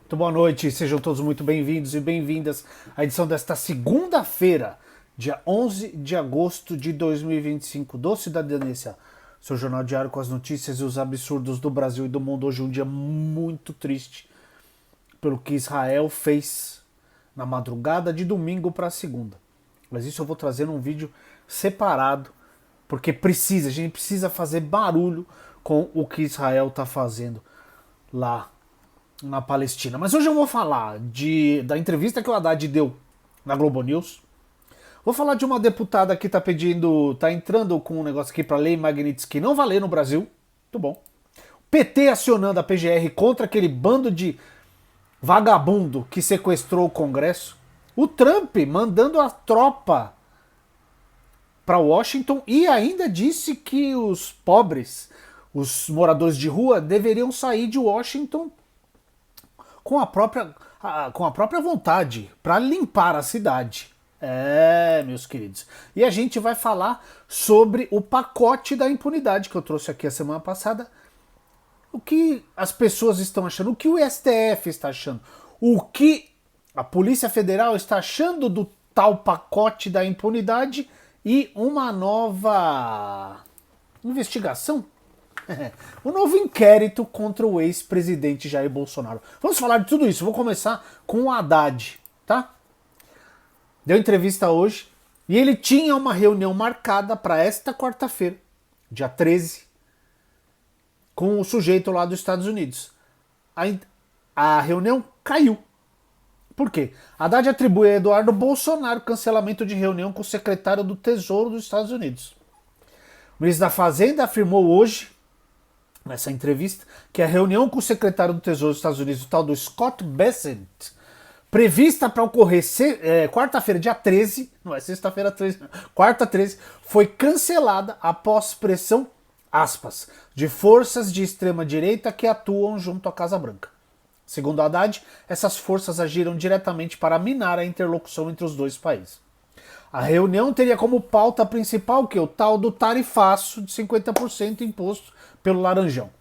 Muito boa noite, sejam todos muito bem-vindos e bem-vindas à edição desta segunda-feira, dia 11 de agosto de 2025, do Cidadania, seu jornal diário com as notícias e os absurdos do Brasil e do mundo. Hoje um dia muito triste pelo que Israel fez na madrugada de domingo para segunda. Mas isso eu vou trazer num vídeo separado, porque a gente precisa fazer barulho com o que Israel está fazendo lá na Palestina. Mas hoje eu vou falar da entrevista que o Haddad deu na Globo News. Vou falar de uma deputada que tá entrando com um negócio aqui para lei Magnitsky não valer no Brasil. Muito bom. PT acionando a PGR contra aquele bando de vagabundo que sequestrou o Congresso. O Trump mandando a tropa para Washington e ainda disse que os pobres, os moradores de rua, deveriam sair de Washington com a própria vontade, para limpar a cidade. Meus queridos. E a gente vai falar sobre o pacote da impunidade que eu trouxe aqui a semana passada. O que as pessoas estão achando, o que o STF está achando, o que a Polícia Federal está achando do tal pacote da impunidade e uma nova investigação. Um novo inquérito contra o ex-presidente Jair Bolsonaro. Vamos falar de tudo isso. Vou começar com o Haddad, tá? Deu entrevista hoje e ele tinha uma reunião marcada para esta quarta-feira, dia 13, com o sujeito lá dos Estados Unidos. A reunião caiu. Por quê? Haddad atribui a Eduardo Bolsonaro cancelamento de reunião com o secretário do Tesouro dos Estados Unidos. O ministro da Fazenda afirmou hoje, nessa entrevista, que a reunião com o secretário do Tesouro dos Estados Unidos, o tal do Scott Bessent, prevista para ocorrer quarta-feira, dia 13, não é sexta-feira 13, quarta 13, foi cancelada após pressão, aspas, de forças de extrema-direita que atuam junto à Casa Branca. Segundo Haddad, essas forças agiram diretamente para minar a interlocução entre os dois países. A reunião teria como pauta principal o tal do tarifaço de 50% imposto pelo Laranjão.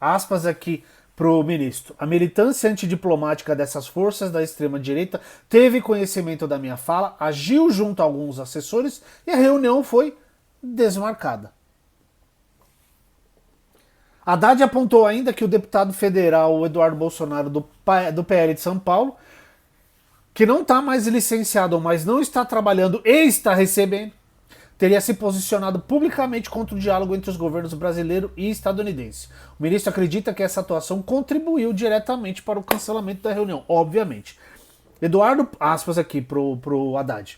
Aspas aqui pro ministro. A militância antidiplomática dessas forças da extrema-direita teve conhecimento da minha fala, agiu junto a alguns assessores e a reunião foi desmarcada. Haddad apontou ainda que o deputado federal Eduardo Bolsonaro do PL de São Paulo, que não está mais licenciado, mas não está trabalhando e está recebendo, teria se posicionado publicamente contra o diálogo entre os governos brasileiro e estadunidense. O ministro acredita que essa atuação contribuiu diretamente para o cancelamento da reunião, obviamente. Eduardo, aspas aqui pro Haddad.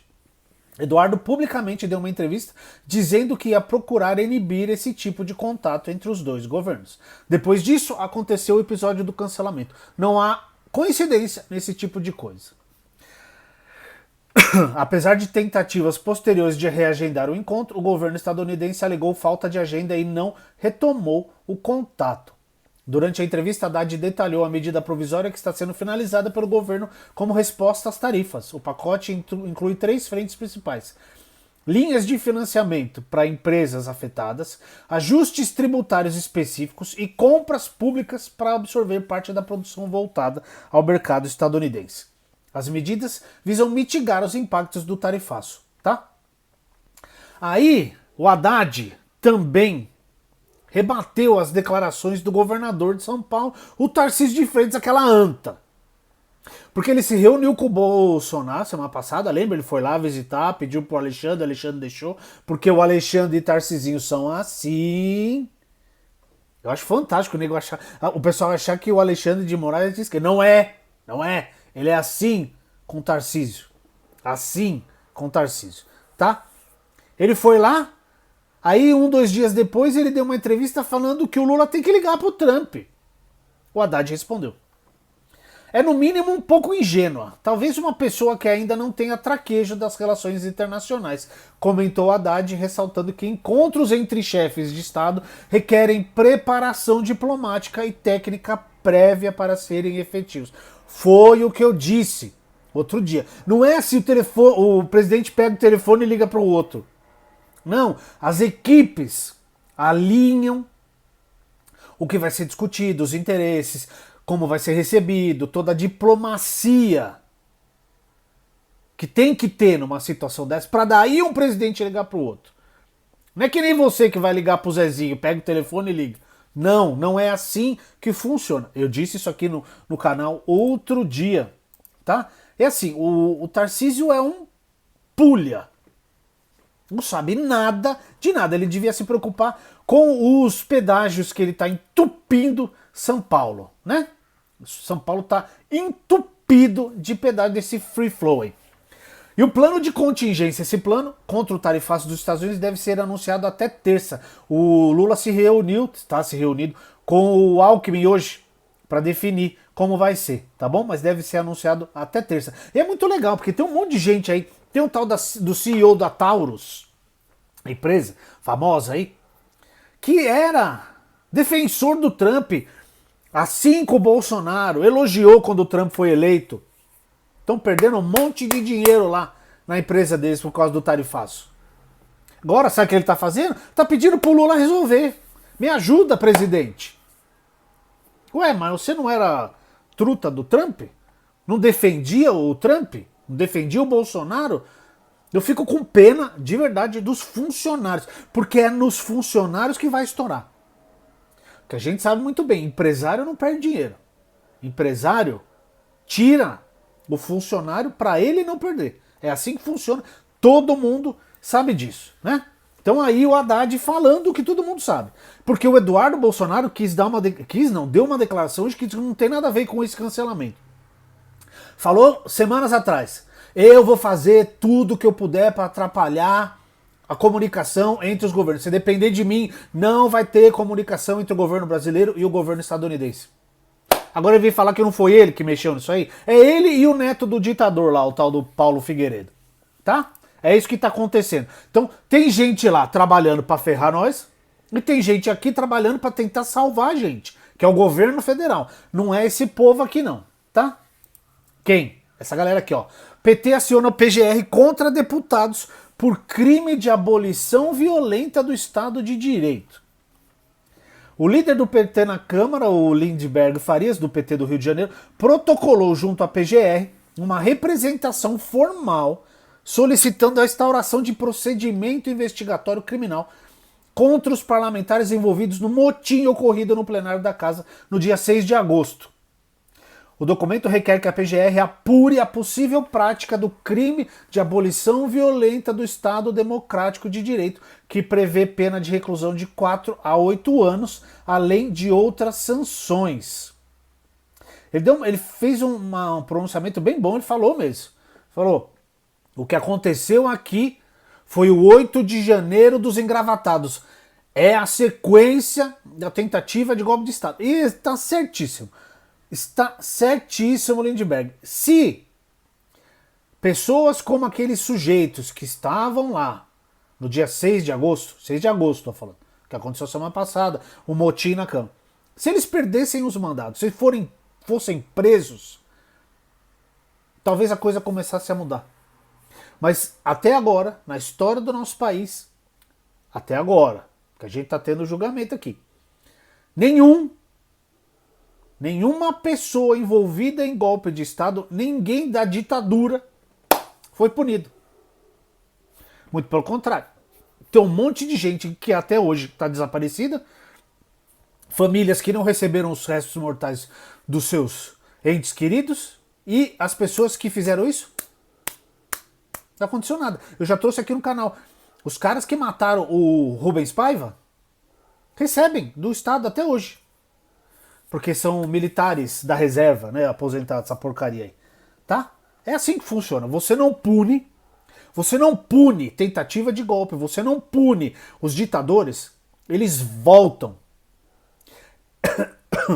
Eduardo publicamente deu uma entrevista dizendo que ia procurar inibir esse tipo de contato entre os dois governos. Depois disso, aconteceu o episódio do cancelamento. Não há coincidência nesse tipo de coisa. Apesar de tentativas posteriores de reagendar o encontro, o governo estadunidense alegou falta de agenda e não retomou o contato. Durante a entrevista, Haddad detalhou a medida provisória que está sendo finalizada pelo governo como resposta às tarifas. O pacote inclui 3 frentes principais: linhas de financiamento para empresas afetadas, ajustes tributários específicos e compras públicas para absorver parte da produção voltada ao mercado estadunidense. As medidas visam mitigar os impactos do tarifaço, tá? Aí, o Haddad também rebateu as declarações do governador de São Paulo, o Tarcísio de Freitas, aquela anta. Porque ele se reuniu com o Bolsonaro semana passada, lembra? Ele foi lá visitar, pediu pro Alexandre, o Alexandre deixou, porque o Alexandre e Tarcisinho são assim. Eu acho fantástico o pessoal achar que o Alexandre de Moraes é de esquerda. Não é. Ele é assim com o Tarcísio. Assim com o Tarcísio, tá? Ele foi lá, aí 2 dias depois ele deu uma entrevista falando que o Lula tem que ligar pro Trump. O Haddad respondeu. É no mínimo um pouco ingênua. Talvez uma pessoa que ainda não tenha traquejo das relações internacionais, comentou Haddad, ressaltando que encontros entre chefes de Estado requerem preparação diplomática e técnica prévia para serem efetivos. Foi o que eu disse outro dia. Não é assim o presidente pega o telefone e liga para o outro. Não, as equipes alinham o que vai ser discutido, os interesses, como vai ser recebido, toda a diplomacia que tem que ter numa situação dessa, para daí um presidente ligar pro outro. Não é que nem você que vai ligar pro Zezinho, pega o telefone e liga. Não, não é assim que funciona. Eu disse isso aqui no canal outro dia, tá? É assim, o Tarcísio é um pulha. Não sabe nada de nada. Ele devia se preocupar com os pedágios que ele está entupindo São Paulo, né? São Paulo está entupido de pedágio desse free flow aí. E o plano de contingência, esse plano contra o tarifaço dos Estados Unidos deve ser anunciado até terça. O Lula está se reunindo com o Alckmin hoje para definir como vai ser, tá bom? Mas deve ser anunciado até terça. E é muito legal, porque tem um monte de gente aí, tem um tal do CEO da Taurus, a empresa famosa aí, que era defensor do Trump, assim como o Bolsonaro, elogiou quando o Trump foi eleito. Estão perdendo um monte de dinheiro lá na empresa deles por causa do tarifaço. Agora, sabe o que ele está fazendo? Está pedindo pro Lula resolver. Me ajuda, presidente. Ué, mas você não era truta do Trump? Não defendia o Trump? Não defendia o Bolsonaro? Eu fico com pena, de verdade, dos funcionários. Porque é nos funcionários que vai estourar. Porque a gente sabe muito bem, empresário não perde dinheiro. Empresário tira o funcionário para ele não perder. É assim que funciona. Todo mundo sabe disso, né? Então aí o Haddad falando o que todo mundo sabe. Porque o Eduardo Bolsonaro deu uma declaração de que não tem nada a ver com esse cancelamento. Falou semanas atrás: eu vou fazer tudo que eu puder para atrapalhar a comunicação entre os governos. Se depender de mim, não vai ter comunicação entre o governo brasileiro e o governo estadunidense. Agora ele veio falar que não foi ele que mexeu nisso aí. É ele e o neto do ditador lá, o tal do Paulo Figueiredo. Tá? É isso que tá acontecendo. Então, tem gente lá trabalhando para ferrar nós e tem gente aqui trabalhando para tentar salvar a gente, que é o governo federal. Não é esse povo aqui não, tá? Quem? Essa galera aqui, ó. PT aciona o PGR contra deputados por crime de abolição violenta do Estado de Direito. O líder do PT na Câmara, o Lindbergh Farias, do PT do Rio de Janeiro, protocolou junto à PGR uma representação formal solicitando a instauração de procedimento investigatório criminal contra os parlamentares envolvidos no motim ocorrido no plenário da Casa no dia 6 de agosto. O documento requer que a PGR apure a possível prática do crime de abolição violenta do Estado Democrático de Direito, que prevê pena de reclusão de 4 a 8 anos, além de outras sanções. Ele fez um pronunciamento bem bom, ele falou mesmo. Falou, o que aconteceu aqui foi o 8 de janeiro dos engravatados. É a sequência da tentativa de golpe de Estado. E está certíssimo. Está certíssimo, Lindbergh. Se pessoas como aqueles sujeitos que estavam lá no dia 6 de agosto estou falando, que aconteceu semana passada, o motim na Câmara, se eles perdessem os mandados, se fossem presos, talvez a coisa começasse a mudar. Mas até agora, na história do nosso país, até agora, que a gente está tendo julgamento aqui, nenhuma pessoa envolvida em golpe de Estado, ninguém da ditadura foi punido. Muito pelo contrário. Tem um monte de gente que até hoje está desaparecida, famílias que não receberam os restos mortais dos seus entes queridos, e as pessoas que fizeram isso, não aconteceu nada. Eu já trouxe aqui no canal. Os caras que mataram o Rubens Paiva recebem do Estado até hoje. Porque são militares da reserva, né? Aposentados, essa porcaria aí. Tá? É assim que funciona. Você não pune tentativa de golpe, você não pune os ditadores, eles voltam.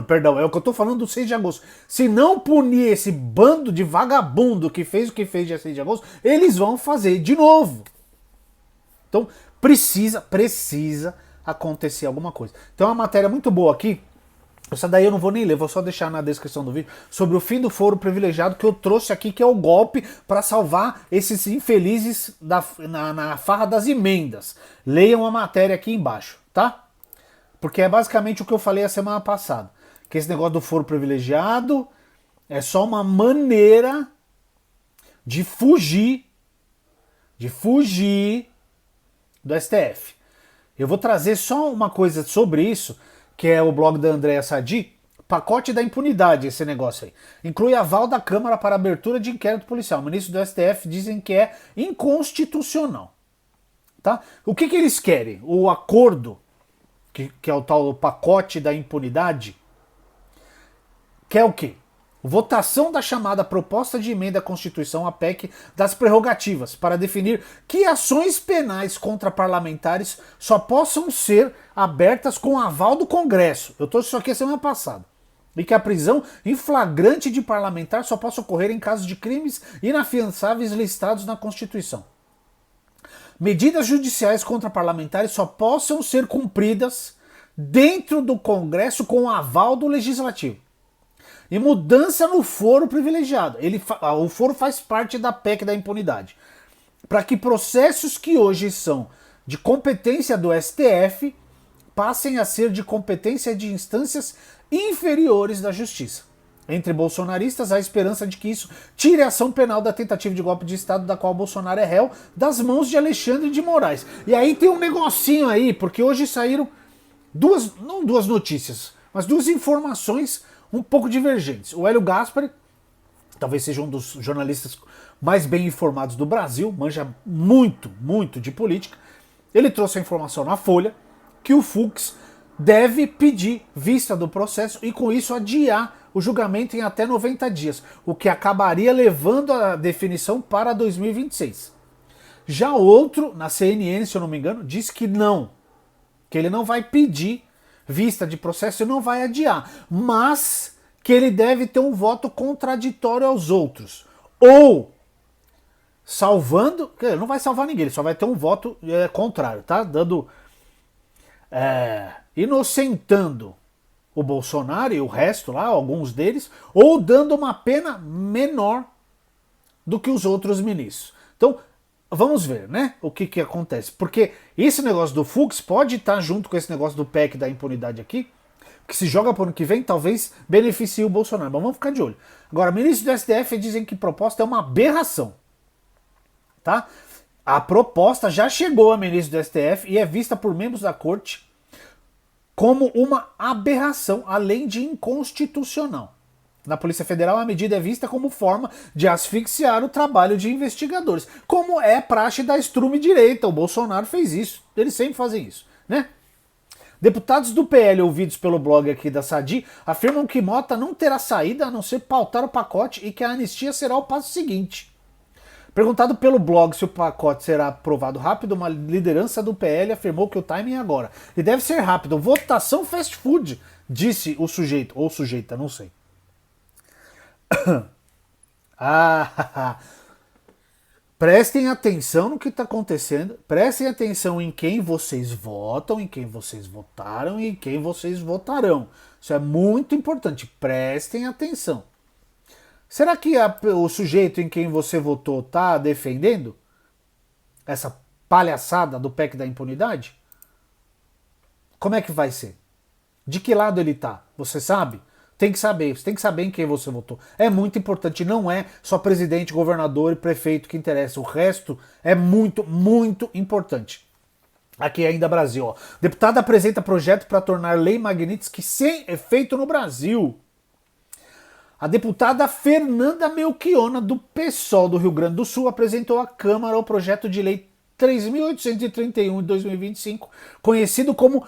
Perdão, é o que eu tô falando do 6 de agosto. Se não punir esse bando de vagabundo que fez o que fez dia 6 de agosto, eles vão fazer de novo. Então, precisa acontecer alguma coisa. Então, é uma matéria muito boa aqui. Essa daí eu não vou nem ler, vou só deixar na descrição do vídeo, sobre o fim do foro privilegiado que eu trouxe aqui, que é o golpe para salvar esses infelizes na farra das emendas. Leiam a matéria aqui embaixo, tá? Porque é basicamente o que eu falei a semana passada. que esse negócio do foro privilegiado é só uma maneira de fugir do STF. Eu vou trazer só uma coisa sobre isso, que é o blog da Andréa Sadi, pacote da impunidade, esse negócio aí. Inclui aval da Câmara para abertura de inquérito policial. Ministros do STF dizem que é inconstitucional. Tá? O que eles querem? O acordo, que é o tal pacote da impunidade, quer o quê? Votação da chamada proposta de emenda à Constituição, a PEC, das prerrogativas, para definir que ações penais contra parlamentares só possam ser abertas com aval do Congresso. Eu trouxe isso aqui a semana passada. E que a prisão em flagrante de parlamentar só possa ocorrer em casos de crimes inafiançáveis listados na Constituição. Medidas judiciais contra parlamentares só possam ser cumpridas dentro do Congresso com aval do Legislativo. E mudança no foro privilegiado. O foro faz parte da PEC da impunidade. Para que processos que hoje são de competência do STF passem a ser de competência de instâncias inferiores da Justiça. Entre bolsonaristas, há a esperança de que isso tire a ação penal da tentativa de golpe de Estado da qual Bolsonaro é réu das mãos de Alexandre de Moraes. E aí tem um negocinho aí, porque hoje saíram não duas notícias, mas duas informações um pouco divergentes. O Hélio Gaspari, talvez seja um dos jornalistas mais bem informados do Brasil, manja muito, muito de política, ele trouxe a informação na Folha que o Fux deve pedir vista do processo e com isso adiar o julgamento em até 90 dias, o que acabaria levando a definição para 2026. Já outro, na CNN, se eu não me engano, diz que não, que ele não vai pedir vista de processo e não vai adiar, mas que ele deve ter um voto contraditório aos outros. Ou salvando, ele não vai salvar ninguém, ele só vai ter um voto contrário, tá? Inocentando o Bolsonaro e o resto lá, alguns deles, ou dando uma pena menor do que os outros ministros. Então, vamos ver, né, o que acontece. Porque esse negócio do Fux pode estar junto com esse negócio do PEC da impunidade aqui, que se joga para o ano que vem, talvez beneficie o Bolsonaro. Mas vamos ficar de olho. Agora, ministros do STF dizem que a proposta é uma aberração. Tá? A proposta já chegou a ministro do STF e é vista por membros da corte como uma aberração, além de inconstitucional. Na Polícia Federal, a medida é vista como forma de asfixiar o trabalho de investigadores, como é praxe da extrema-direita. O Bolsonaro fez isso, eles sempre fazem isso, né? Deputados do PL ouvidos pelo blog aqui da Sadi afirmam que Mota não terá saída a não ser pautar o pacote e que a anistia será o passo seguinte. Perguntado pelo blog se o pacote será aprovado rápido, uma liderança do PL afirmou que o timing é agora. E deve ser rápido. Votação fast food, disse o sujeito, ou sujeita, não sei. Prestem atenção no que está acontecendo, prestem atenção em quem vocês votam, em quem vocês votaram e em quem vocês votarão. Isso é muito importante, prestem atenção. Será que o sujeito em quem você votou está defendendo essa palhaçada do PEC da impunidade? Como é que vai ser? De que lado ele está? Você sabe? Tem que saber, você tem que saber em quem você votou. É muito importante, não é só presidente, governador e prefeito que interessa. O resto é muito, muito importante. Aqui ainda Brasil, ó. Deputado apresenta projeto para tornar lei Magnitsky sem efeito no Brasil. A deputada Fernanda Melchiona, do PSOL do Rio Grande do Sul, apresentou à Câmara o projeto de lei 3.831 de 2025, conhecido como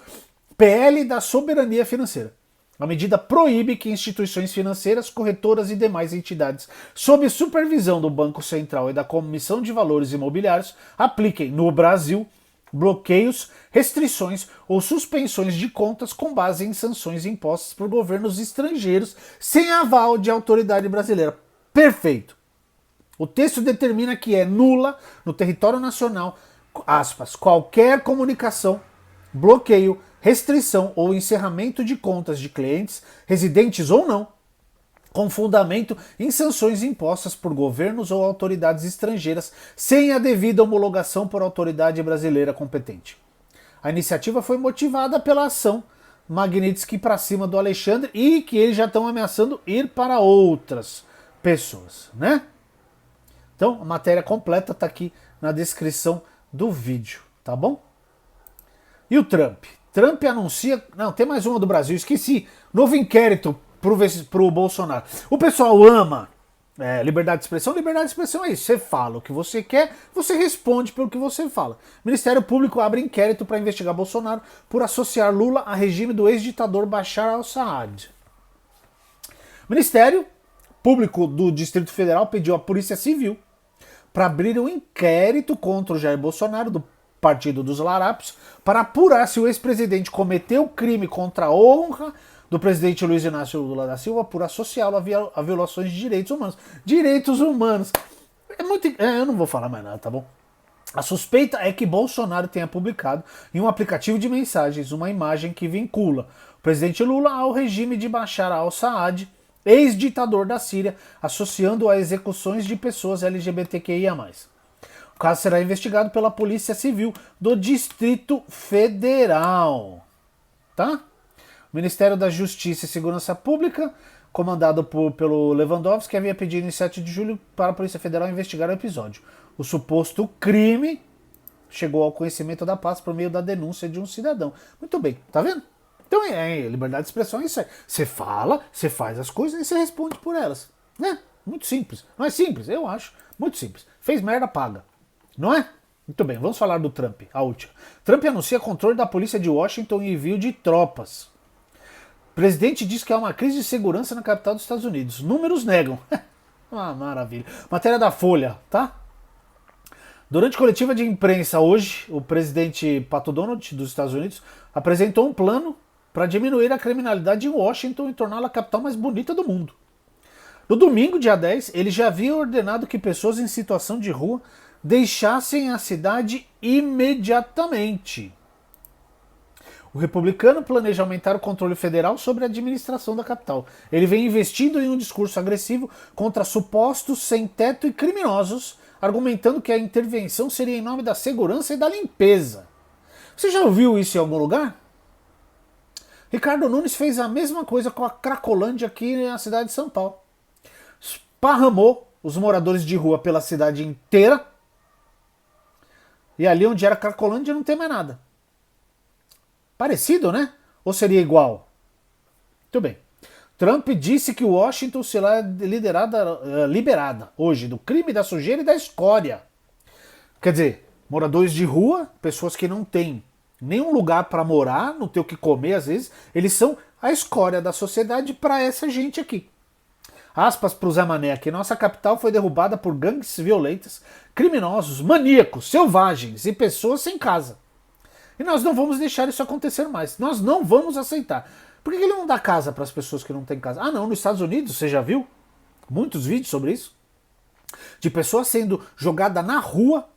PL da Soberania Financeira. A medida proíbe que instituições financeiras, corretoras e demais entidades, sob supervisão do Banco Central e da Comissão de Valores Imobiliários, apliquem, no Brasil, bloqueios, restrições ou suspensões de contas com base em sanções impostas por governos estrangeiros sem aval de autoridade brasileira. Perfeito! O texto determina que é nula no território nacional, aspas, qualquer comunicação, bloqueio, restrição ou encerramento de contas de clientes, residentes ou não, com fundamento em sanções impostas por governos ou autoridades estrangeiras sem a devida homologação por autoridade brasileira competente. A iniciativa foi motivada pela ação Magnitsky para cima do Alexandre e que eles já estão ameaçando ir para outras pessoas, né? Então, a matéria completa está aqui na descrição do vídeo, tá bom? E o Trump? Trump anuncia... Não, tem mais uma do Brasil, esqueci. Novo inquérito pro Bolsonaro. O pessoal ama liberdade de expressão. Liberdade de expressão é isso. Você fala o que você quer, você responde pelo que você fala. O Ministério Público abre inquérito para investigar Bolsonaro por associar Lula a regime do ex-ditador Bashar al-Assad. O Ministério Público do Distrito Federal pediu à Polícia Civil para abrir um inquérito contra o Jair Bolsonaro, do Partido dos Larápios, para apurar se o ex-presidente cometeu crime contra a honra do presidente Luiz Inácio Lula da Silva por associá-lo a violações de direitos humanos. Direitos humanos. Eu não vou falar mais nada, tá bom? A suspeita é que Bolsonaro tenha publicado em um aplicativo de mensagens uma imagem que vincula o presidente Lula ao regime de Bashar al-Assad, ex-ditador da Síria, associando a execuções de pessoas LGBTQIA+. O caso será investigado pela Polícia Civil do Distrito Federal. Tá? O Ministério da Justiça e Segurança Pública, comandado pelo Lewandowski, havia pedido em 7 de julho para a Polícia Federal investigar o episódio. O suposto crime chegou ao conhecimento da paz por meio da denúncia de um cidadão. Muito bem, tá vendo? Então liberdade de expressão é isso aí. Você fala, você faz as coisas e você responde por elas. Né? Muito simples. Não é simples? Eu acho. Muito simples. Fez merda, paga. Não é? Muito bem, vamos falar do Trump, a última. Trump anuncia controle da polícia de Washington e envio de tropas. O presidente diz que há uma crise de segurança na capital dos Estados Unidos. Números negam. Ah, maravilha. Matéria da Folha, tá? Durante coletiva de imprensa hoje, o presidente Pato Donald dos Estados Unidos apresentou um plano para diminuir a criminalidade em Washington e torná-la a capital mais bonita do mundo. No domingo, dia 10, ele já havia ordenado que pessoas em situação de rua deixassem a cidade imediatamente. O republicano planeja aumentar o controle federal sobre a administração da capital. Ele vem investindo em um discurso agressivo contra supostos sem-teto e criminosos, argumentando que a intervenção seria em nome da segurança e da limpeza. Você já ouviu isso em algum lugar? Ricardo Nunes fez a mesma coisa com a Cracolândia aqui na cidade de São Paulo. Esparramou os moradores de rua pela cidade inteira. E ali onde era Cracolândia não tem mais nada. Parecido, né? Ou seria igual? Muito bem. Trump disse que Washington será liberada hoje do crime, da sujeira e da escória. Quer dizer, moradores de rua, pessoas que não têm nenhum lugar para morar, não tem o que comer às vezes, eles são a escória da sociedade para essa gente aqui. Aspas para o Zé Mané aqui. Nossa capital foi derrubada por gangues violentas, criminosos, maníacos, selvagens e pessoas sem casa. E nós não vamos deixar isso acontecer mais. Nós não vamos aceitar. Por que ele não dá casa para as pessoas que não têm casa? Ah, não, nos Estados Unidos, você já viu? Muitos vídeos sobre isso. De pessoas sendo jogadas na rua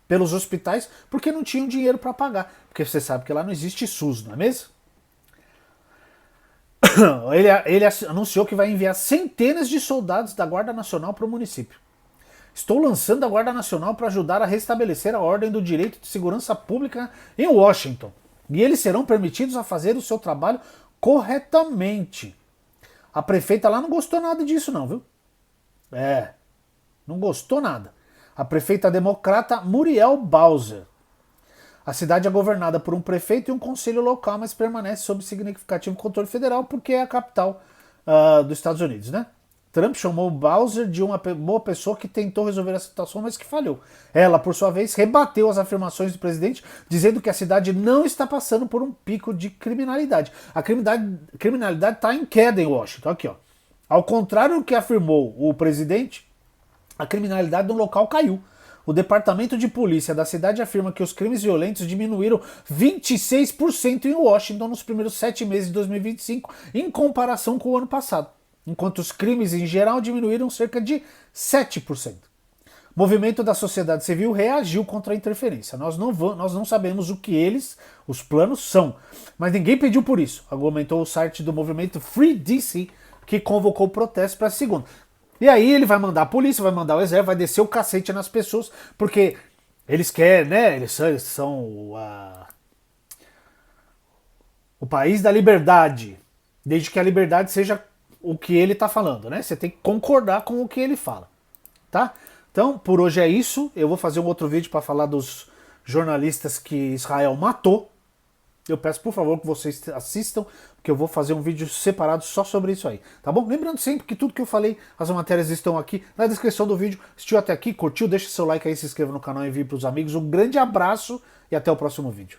pelos hospitais porque não tinham dinheiro para pagar. Porque você sabe que lá não existe SUS, não é mesmo? Ele anunciou que vai enviar centenas de soldados da Guarda Nacional para o município. Estou lançando a Guarda Nacional para ajudar a restabelecer a ordem do direito de segurança pública em Washington. E eles serão permitidos a fazer o seu trabalho corretamente. A prefeita lá não gostou nada disso não, viu? Não gostou nada. A prefeita democrata Muriel Bowser. A cidade é governada por um prefeito e um conselho local, mas permanece sob significativo controle federal porque é a capital dos Estados Unidos, né? Trump chamou Bowser de uma boa pessoa que tentou resolver a situação, mas que falhou. Ela, por sua vez, rebateu as afirmações do presidente, dizendo que a cidade não está passando por um pico de criminalidade. A criminalidade está em queda em Washington. Aqui, ó. Ao contrário do que afirmou o presidente, a criminalidade no local caiu. O departamento de polícia da cidade afirma que os crimes violentos diminuíram 26% em Washington nos primeiros 7 meses de 2025, em comparação com o ano passado, enquanto os crimes em geral diminuíram cerca de 7%. O movimento da sociedade civil reagiu contra a interferência. Nós não sabemos o que os planos são, mas ninguém pediu por isso, argumentou o site do movimento Free DC, que convocou o protesto para segunda. E aí ele vai mandar a polícia, vai mandar o exército, vai descer o cacete nas pessoas, porque eles querem, né? Eles são o país da liberdade, desde que a liberdade seja o que ele está falando, né? Você tem que concordar com o que ele fala, tá? Então, por hoje é isso. Eu vou fazer um outro vídeo para falar dos jornalistas que Israel matou. Eu peço, por favor, que vocês assistam, porque eu vou fazer um vídeo separado só sobre isso aí, tá bom? Lembrando sempre que tudo que eu falei, as matérias estão aqui na descrição do vídeo. Assistiu até aqui, curtiu, deixa seu like aí, se inscreva no canal e envie para os amigos. Um grande abraço e até o próximo vídeo.